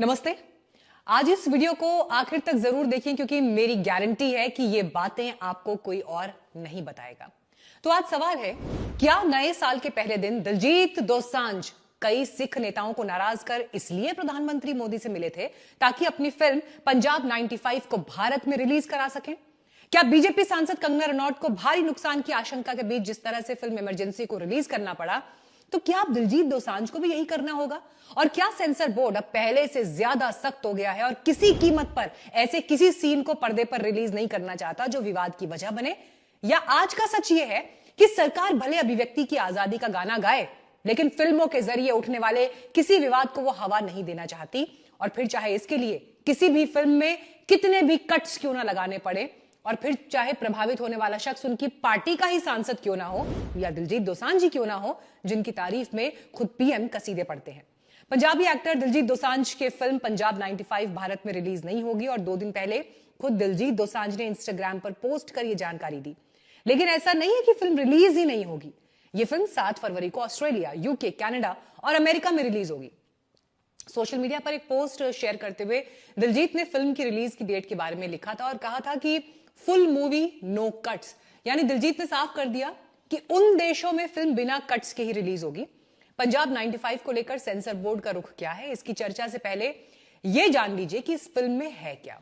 नमस्ते। आज इस वीडियो को आखिर तक जरूर देखें क्योंकि मेरी गारंटी है कि ये बातें आपको कोई और नहीं बताएगा। तो आज सवाल है, क्या नए साल के पहले दिन दिलजीत दोसांझ कई सिख नेताओं को नाराज कर इसलिए प्रधानमंत्री मोदी से मिले थे ताकि अपनी फिल्म पंजाब 95 को भारत में रिलीज करा सकें? क्या बीजेपी सांसद कंगना रनौत को भारी नुकसान की आशंका के बीच जिस तरह से फिल्म इमरजेंसी को रिलीज करना पड़ा, तो क्या अब दिलजीत दोसांझ को भी यही करना होगा? और क्या सेंसर बोर्ड अब पहले से ज्यादा सख्त हो गया है और किसी कीमत पर ऐसे किसी सीन को पर्दे पर रिलीज नहीं करना चाहता जो विवाद की वजह बने? या आज का सच यह है कि सरकार भले अभिव्यक्ति की आजादी का गाना गाए, लेकिन फिल्मों के जरिए उठने वाले किसी विवाद को वो हवा नहीं देना चाहती, और फिर चाहे इसके लिए किसी भी फिल्म में कितने भी कट्स क्यों ना लगाने पड़े, और फिर चाहे प्रभावित होने वाला शख्स उनकी पार्टी का ही सांसद क्यों ना हो या दिलजीत दोसांझ जी क्यों ना हो, जिनकी तारीफ में खुद पीएम कसीदे पढ़ते हैं। पंजाबी एक्टर दिलजीत दोसांझ के फिल्म पंजाब 95 भारत में रिलीज नहीं होगी, और 2 दिन पहले खुद दिलजीत दोसांझ ने इंस्टाग्राम पर पोस्ट कर यह जानकारी दी। लेकिन ऐसा नहीं है कि फिल्म रिलीज ही नहीं होगी। यह फिल्म 7 फरवरी को ऑस्ट्रेलिया, यूके, कनाडा और अमेरिका में रिलीज होगी। सोशल मीडिया पर एक पोस्ट शेयर करते हुए दिलजीत ने फिल्म की रिलीज की डेट के बारे में लिखा था और कहा था कि फुल मूवी नो कट्स। यानी दिलजीत ने साफ कर दिया कि उन देशों में फिल्म बिना कट्स के ही रिलीज होगी। पंजाब 95 को लेकर सेंसर बोर्ड का रुख क्या है, इसकी चर्चा से पहले यह जान लीजिए कि इस फिल्म में है क्या।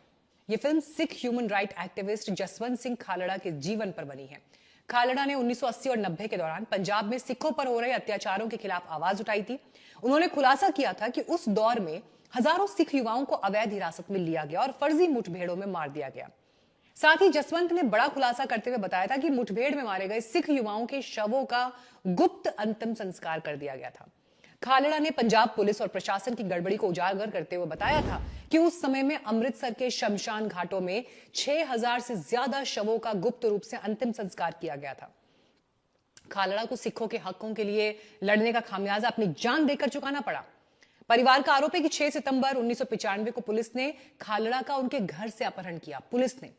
यह film Sikh human right activist Jaswant Singh Khalra के जीवन पर बनी है। खालड़ा ने 1980 और 90 के दौरान पंजाब में सिखों पर हो रहे अत्याचारों के खिलाफ आवाज उठाई थी। उन्होंने खुलासा किया था कि उस दौर में हजारों सिख युवाओं को अवैध हिरासत में लिया गया और फर्जी मुठभेड़ों में मार दिया गया। साथ ही जसवंत ने बड़ा खुलासा करते हुए बताया था कि मुठभेड़ में मारे गए सिख युवाओं के शवों का गुप्त अंतिम संस्कार कर दिया गया था। खालड़ा ने पंजाब पुलिस और प्रशासन की गड़बड़ी को उजागर करते हुए बताया था कि उस समय में अमृतसर के शमशान घाटों में 6000 से ज्यादा शवों का गुप्त रूप से अंतिम संस्कार किया गया था। खालड़ा को सिखों के हकों के लिए लड़ने का खामियाजा अपनी जान देकर चुकाना पड़ा। परिवार का आरोप है कि 6 सितंबर 1995 को पुलिस ने खालड़ा का उनके घर से अपहरण किया, पुलिस ने,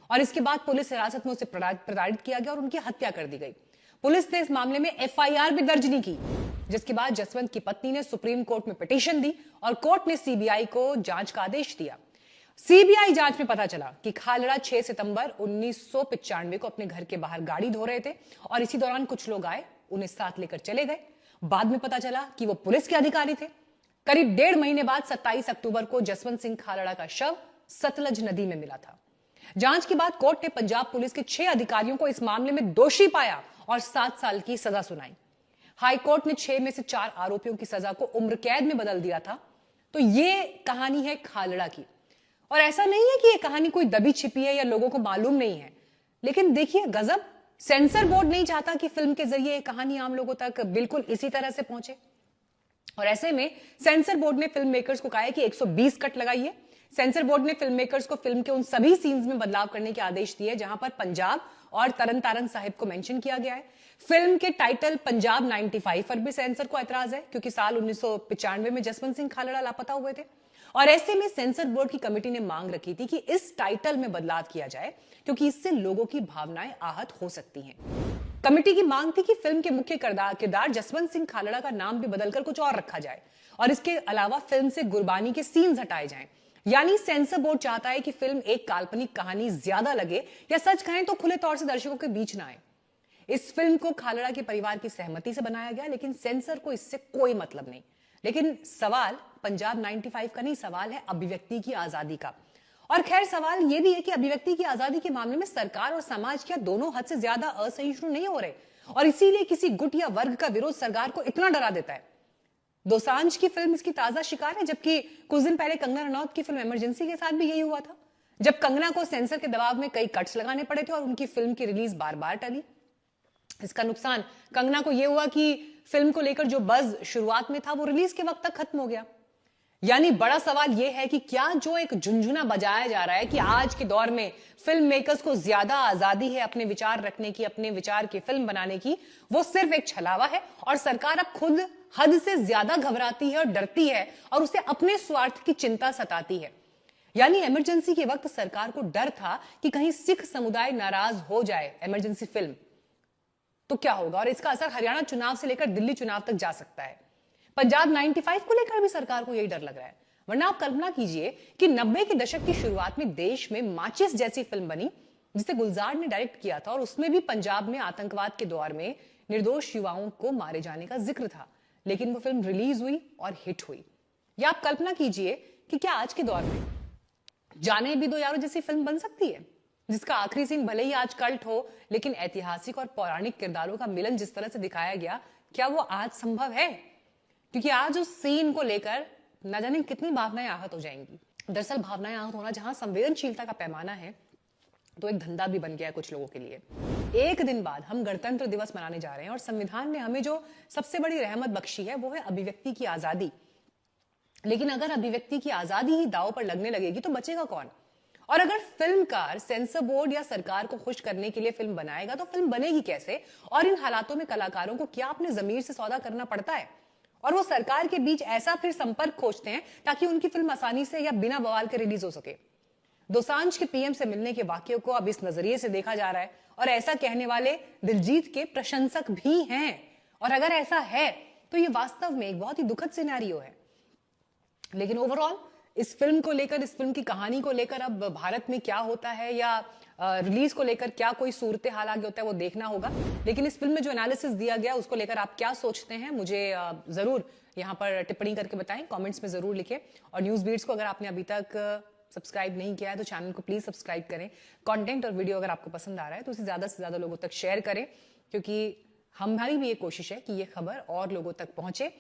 और इसके बाद पुलिस हिरासत में उसे प्रताड़ित किया गया और उनकी हत्या कर दी गई। पुलिस ने इस मामले में एफआईआर भी दर्ज नहीं की, जिसके बाद जसवंत की पत्नी ने सुप्रीम कोर्ट में पिटीशन दी और कोर्ट ने सीबीआई को जांच का आदेश दिया। सीबीआई जांच में पता चला कि खालड़ा 6 सितंबर 1995 को अपने घर के बाहर गाड़ी धो रहे थे और इसी दौरान कुछ लोग आए, उन्हें साथ लेकर चले गए। बाद में पता चला कि वो पुलिस के अधिकारी थे। करीब 1.5 महीने बाद 27 अक्टूबर को जसवंत सिंह खालड़ा का शव सतलज नदी में मिला था। जांच के बाद कोर्ट ने पंजाब पुलिस के 6 अधिकारियों को इस मामले में दोषी पाया और 7 साल की सजा सुनाई। हाई कोर्ट ने 6 में से 4 आरोपियों की सजा को उम्र कैद में बदल दिया था। तो ये कहानी है खालड़ा की, और ऐसा नहीं है कि ये कहानी कोई दबी छिपी है या लोगों को मालूम नहीं है। लेकिन देखिए गजब, सेंसर बोर्ड नहीं चाहता कि फिल्म के जरिए कहानी आम लोगों तक बिल्कुल इसी तरह से पहुंचे, और ऐसे में सेंसर बोर्ड ने फिल्म मेकर्स को कहा है कि 120 कट लगाइए। सेंसर बोर्ड ने फिल्म मेकर्स को फिल्म के उन सभी सीन्स में बदलाव करने के आदेश दिए जहां पर पंजाब और तरन तारन साहिब को मेंशन किया गया है। फिल्म के टाइटल पंजाब 95 पर भी सेंसर को ऐतराज है क्योंकि साल 1995 में जसवंत सिंह खालड़ा लापता हुए थे, और ऐसे में सेंसर बोर्ड की कमेटी ने मांग रखी थी कि इस टाइटल में बदलाव किया जाए क्योंकि इससे लोगों की भावनाएं आहत हो सकती हैं। कमेटी की मांग थी कि फिल्म के मुख्य किरदार जसवंत सिंह खालड़ा का नाम भी बदलकर कुछ और रखा जाए, और इसके अलावा फिल्म से गुरबानी के सीन्स हटाए जाएं। यानी सेंसर बोर्ड चाहता है कि फिल्म एक काल्पनिक कहानी ज्यादा लगे, या सच कहें तो खुले तौर से दर्शकों के बीच ना आए। इस फिल्म को खालड़ा के परिवार की सहमति से बनाया गया, लेकिन सेंसर को इससे कोई मतलब नहीं। लेकिन सवाल पंजाब 95 का नहीं, सवाल है अभिव्यक्ति की आजादी का। और खैर सवाल यह भी है कि अभिव्यक्ति की आजादी के मामले में सरकार और समाज क्या दोनों हद से ज्यादा असहिष्णु नहीं हो रहे, और इसीलिए किसी गुट या वर्ग का विरोध सरकार को इतना डरा देता है। दोसांझ की फिल्म इसकी ताजा शिकार है, जबकि कुछ दिन पहले कंगना रनौत की फिल्म इमरजेंसी के साथ भी यही हुआ था, जब कंगना को सेंसर के दबाव में कई कट्स लगाने पड़े थे और उनकी फिल्म की रिलीज बार बार टली। इसका नुकसान कंगना को यह हुआ कि फिल्म को लेकर जो बज शुरुआत में था वो रिलीज के वक्त तक खत्म हो गया। यानी बड़ा सवाल यह है कि क्या जो एक झुंझुना बजाया जा रहा है कि आज के दौर में फिल्म मेकर्स को ज्यादा आजादी है अपने विचार रखने की, अपने विचार की फिल्म बनाने की, वो सिर्फ एक छलावा है, और सरकार अब खुद हद से ज्यादा घबराती है और डरती है और उसे अपने स्वार्थ की चिंता सताती है। यानी इमरजेंसी के वक्त सरकार को डर था कि कहीं सिख समुदाय नाराज हो जाए इमरजेंसी फिल्म तो क्या होगा, और इसका असर हरियाणा चुनाव से लेकर दिल्ली चुनाव तक जा सकता है। पंजाब 95 को लेकर भी सरकार को यही डर लग रहा है। वरना आप कल्पना कीजिए कि 90 के दशक की शुरुआत में देश में माचिस जैसी फिल्म बनी जिसे गुलजार ने डायरेक्ट किया था और उसमें भी पंजाब में आतंकवाद के दौर में निर्दोष युवाओं को मारे जाने का जिक्र था, लेकिन वो फिल्म रिलीज हुई और हिट हुई। या आप कल्पना कीजिए कि क्या आज के दौर में जाने भी दो यारों जैसी फिल्म बन सकती है, जिसका आखिरी सीन भले ही आज कल्ट हो, लेकिन ऐतिहासिक और पौराणिक किरदारों का मिलन जिस तरह से दिखाया गया, क्या वो आज संभव है? क्योंकि आज उस सीन को लेकर न जाने कितनी भावनाएं आहत हो जाएंगी। दरअसल भावनाएं आहत होना जहां संवेदनशीलता का पैमाना है, तो एक धंधा भी बन गया है कुछ लोगों के लिए। एक दिन बाद हम गणतंत्र दिवस मनाने जा रहे हैं और संविधान ने हमें जो सबसे बड़ी रहमत बख्शी है वो है अभिव्यक्ति की आजादी। लेकिन अगर अभिव्यक्ति की आजादी ही दांव पर लगने लगेगी तो बचेगा कौन? और अगर फिल्मकार सेंसर बोर्ड या सरकार को खुश करने के लिए फिल्म बनाएगा तो फिल्म बनेगी कैसे? और इन हालातों में कलाकारों को क्या अपने जमीर से सौदा करना पड़ता है? और वो सरकार के बीच ऐसा फिर संपर्क खोजते हैं ताकि उनकी फिल्म आसानी से या बिना बवाल के रिलीज हो सके। दोसांझ के पीएम से मिलने के वाक्य को अब इस नजरिए से देखा जा रहा है और ऐसा कहने वाले दिलजीत के प्रशंसक भी हैं। और अगर ऐसा है तो ये वास्तव में एक बहुत ही दुखद सिनेरियो है। लेकिन ओवरऑल इस फिल्म को लेकर, इस फिल्म की कहानी को लेकर अब भारत में क्या होता है या रिलीज को लेकर क्या कोई सूरत हाल आगे होता है वो देखना होगा। लेकिन इस फिल्म में जो एनालिसिस दिया गया उसको लेकर आप क्या सोचते हैं मुझे जरूर यहाँ पर टिप्पणी करके बताएं, कमेंट्स में जरूर लिखें। और न्यूज बीट्स को अगर आपने अभी तक सब्सक्राइब नहीं किया है तो चैनल को प्लीज सब्सक्राइब करें। कंटेंट और वीडियो अगर आपको पसंद आ रहा है तो उसे ज्यादा से ज्यादा लोगों तक शेयर करें, क्योंकि हमारी भी ये कोशिश है कि ये खबर और लोगों तक पहुंचे।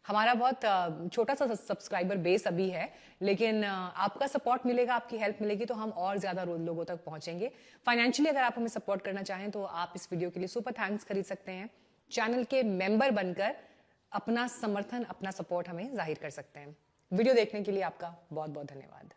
हमारा बहुत छोटा सा सब्सक्राइबर बेस अभी है, लेकिन आपका सपोर्ट मिलेगा, आपकी हेल्प मिलेगी तो हम और ज्यादा लोगों तक पहुंचेंगे। फाइनेंशियली अगर आप हमें सपोर्ट करना चाहें तो आप इस वीडियो के लिए सुपर थैंक्स खरीद सकते हैं। चैनल के मेंबर बनकर अपना समर्थन, अपना सपोर्ट हमें जाहिर कर सकते हैं। वीडियो देखने के लिए आपका बहुत बहुत धन्यवाद।